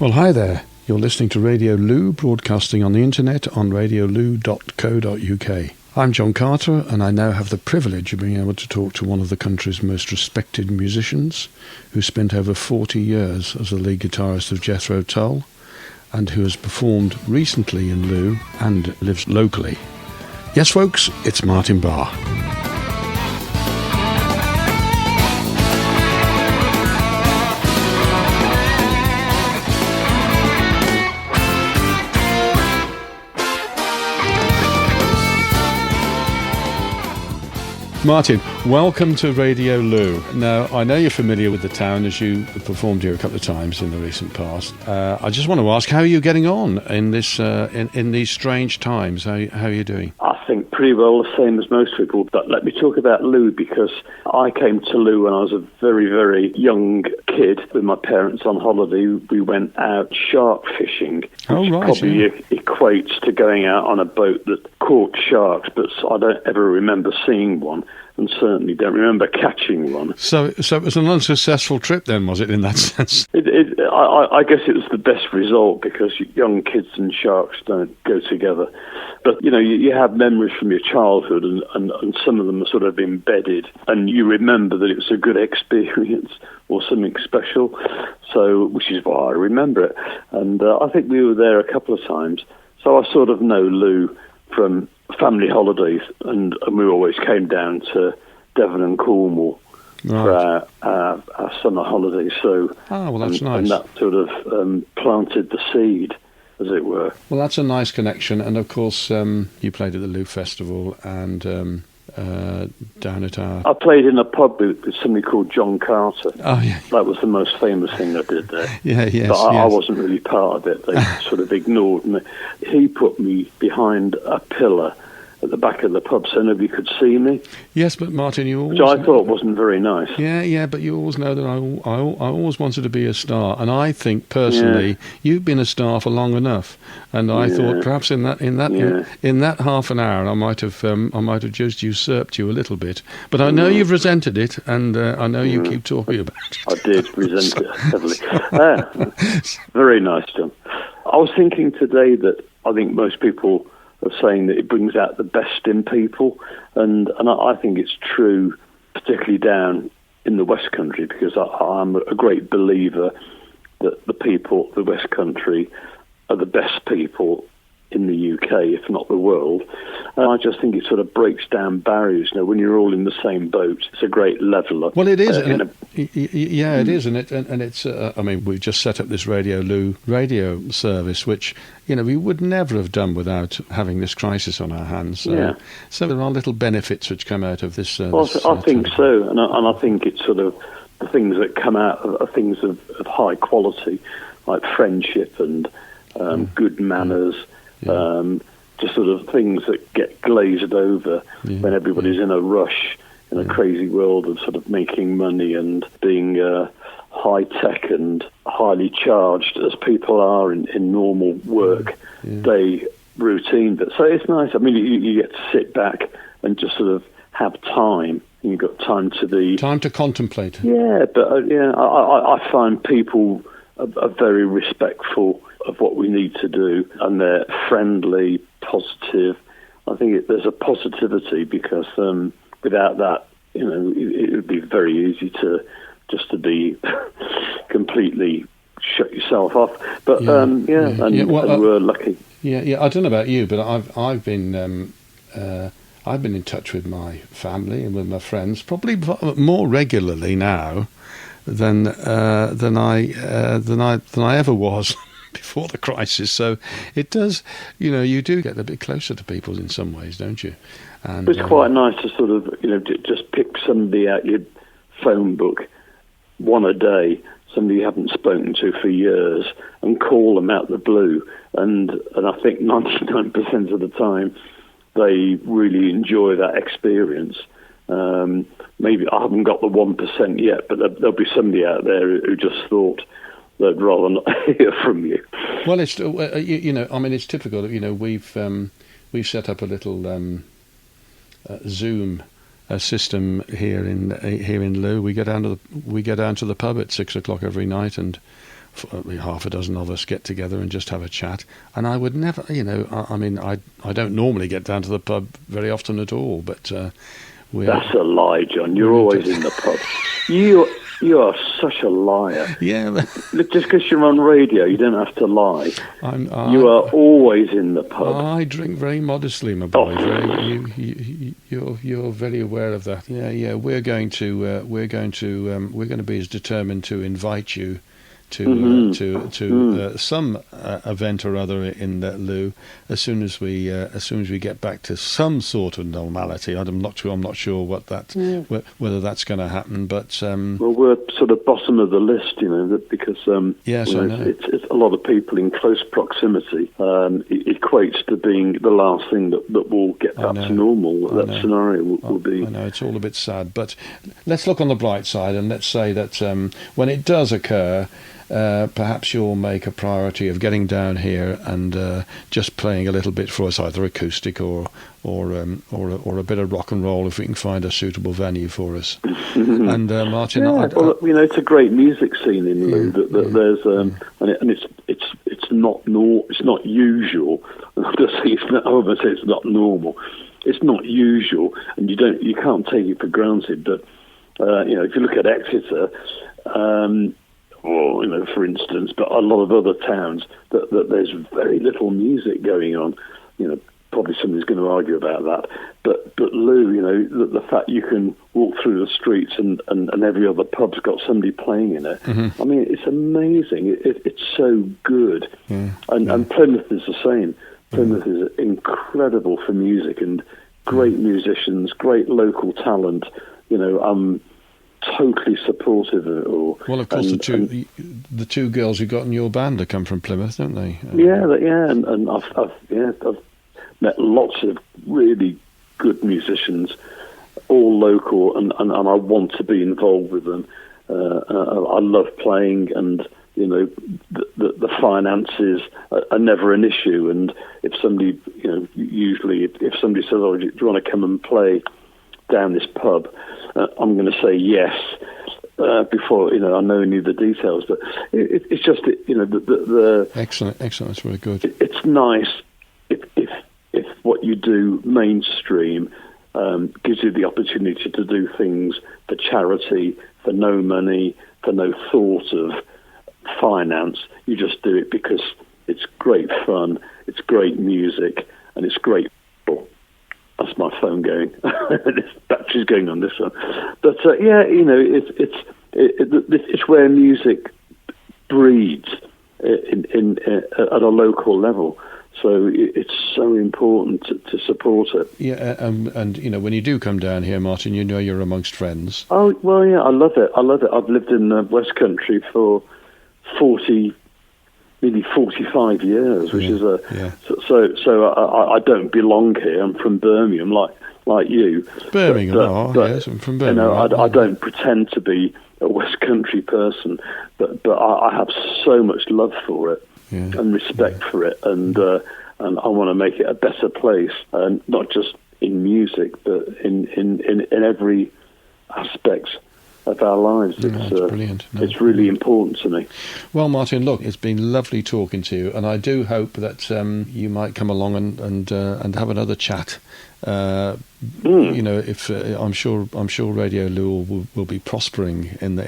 Well, hi there. You're listening to Radio Looe, broadcasting on the internet on radiolooe.co.uk. I'm John Carter, and I now have the privilege of being able to talk to one of the country's most respected musicians, who spent over 40 years as the lead guitarist of Jethro Tull, and who has performed recently in Looe and lives locally. Yes, folks, it's Martin Barre. Martin, welcome to Radio Looe. Now, I know you're familiar with the town as you performed here a couple of times in the recent past. I just want to ask, how are you getting on in this in these strange times? How are you doing? I think pretty well the same as most people. But let me talk about Looe, because I came to Looe when I was a very, very young kid with my parents on holiday. We went out shark fishing, which probably equates to going out on a boat that caught sharks, but I don't ever remember seeing one. And certainly don't remember catching one. So it was an unsuccessful trip then, was it, in that sense? I guess it was the best result, because young kids and sharks don't go together. But, you have memories from your childhood, and some of them are sort of embedded, and you remember that it was a good experience or something special, so which is why I remember it. And I think we were there a couple of times, so I sort of know Looe from family holidays, and we always came down to Devon and Cornwall for our summer holidays. So, that's nice. And that sort of planted the seed, as it were. Well, that's a nice connection. And of course, you played at the Looe Festival and down at our... I played in a pub with somebody called John Carter. Oh, yeah. That was the most famous thing I did there. Yes. But I wasn't really part of it. They sort of ignored me. He put me behind a pillar at the back of the pub so nobody could see me. Yes, but Martin, you always... Which I thought wasn't very nice. Yeah, but you always know that I always wanted to be a star, and I think personally you've been a star for long enough, and I thought perhaps in that half an hour I might have just usurped you a little bit. But I know you've resented it, and I know you keep talking about it. I did resent it heavily. Very nice, John. I was thinking today that I think most people of saying that it brings out the best in people, and I think it's true, particularly down in the West Country, because I'm a great believer that the people of the West Country are the best people in the UK, if not the world. And I just think it sort of breaks down barriers. When you're all in the same boat, it's a great leveler. Well, it is. It is, and it's. I mean, we've just set up this Radio Looe radio service, which we would never have done without having this crisis on our hands. So there are little benefits which come out of this. I think so, and I think it's sort of the things that come out are things of high quality, like friendship and good manners. Just sort of things that get glazed over when everybody's in a rush in a crazy world of sort of making money and being high-tech and highly charged, as people are in normal work day routine. But so it's nice. I mean, you get to sit back and just sort of have time. You've got time to contemplate. Yeah, but I find people are very respectful of what we need to do, and they're friendly, positive. I think there's a positivity, because without that, it would be very easy to be completely shut yourself off. But we're lucky. Yeah. I don't know about you, but I've been in touch with my family and with my friends probably more regularly now than I ever was before the crisis. So it does, you do get a bit closer to people in some ways, don't you? And it's quite nice to sort of, just pick somebody out your phone book, one a day, somebody you haven't spoken to for years, and call them out the blue. And I think 99% of the time they really enjoy that experience. Maybe I haven't got the 1% yet, but there'll be somebody out there who just thought they'd rather not hear from you. Well, it's it's typical. We've set up a little Zoom system here in Looe. We go down to the pub at 6 o'clock every night, and half a dozen of us get together and just have a chat. And I would never, I don't normally get down to the pub very often at all, but that's a lie, John. You're always in the pub. You are such a liar. Yeah. Look, just because you're on radio, you don't have to lie. You are always in the pub. I drink very modestly, my boy. You're very aware of that. Yeah. We're going to be as determined to invite you to some event or other in Looe as soon as we get back to some sort of normality. I'm not sure what whether that's going to happen, but well, we're sort of bottom of the list, because yes, I know. It's a lot of people in close proximity. It equates to being the last thing that will get back to normal. That scenario will be. I know it's all a bit sad, but let's look on the bright side and let's say that when it does occur, perhaps you'll make a priority of getting down here and just playing a little bit for us, either acoustic or a bit of rock and roll, if we can find a suitable venue for us. And Martin, it's a great music scene in Looe. There's and it's not usual. I'm going to say it's not normal. It's not usual, and you can't take it for granted. But if you look at Exeter. Or, for instance, but a lot of other towns that there's very little music going on. Probably somebody's going to argue about that. But Looe, the fact you can walk through the streets and every other pub's got somebody playing in it. Mm-hmm. I mean, it's amazing. It's so good. And Plymouth is the same. Plymouth is incredible for music and great musicians, great local talent. I'm totally supportive of it all. Well, of course, the two girls you got in your band have come from Plymouth, don't they? And I've met lots of really good musicians, all local, and I want to be involved with them. I love playing, and the finances are never an issue. And if somebody, usually if somebody says, "Oh, do you want to come and play down this pub?" I'm going to say yes before I know any of the details. But it's just the excellent. That's very good. It's nice if what you do mainstream gives you the opportunity to do things for charity, for no money, for no thought of finance. You just do it because it's great fun, it's great music, and it's great. That's my phone going. This battery's going on this one. But it's where music breeds at a local level. So it's so important to support it. Yeah, and when you do come down here, Martin, you're amongst friends. Oh well, yeah, I love it. I've lived in the West Country for nearly 45 years, which is so I don't belong here. I'm from Birmingham, like you. Birmingham, yes, I'm from Birmingham. I don't pretend to be a West Country person, but I have so much love for it and respect for it, and I want to make it a better place, not just in music, but in every aspect of our lives. It's brilliant. It's really important to me. Well, Martin, look, it's been lovely talking to you, and I do hope that you might come along and have another chat. If I'm sure Radio Looe will be prospering in the.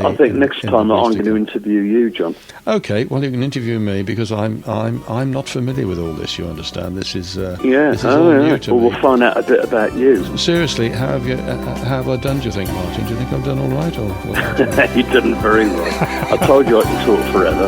I think next time I'm going to interview you, John. Okay, well you can interview me because I'm not familiar with all this. You understand? This is all new to me. We'll find out a bit about you. Seriously, how have I done? Do you think, Martin? Do you think I've done all right, or what? You've done very well. I told you I could talk forever.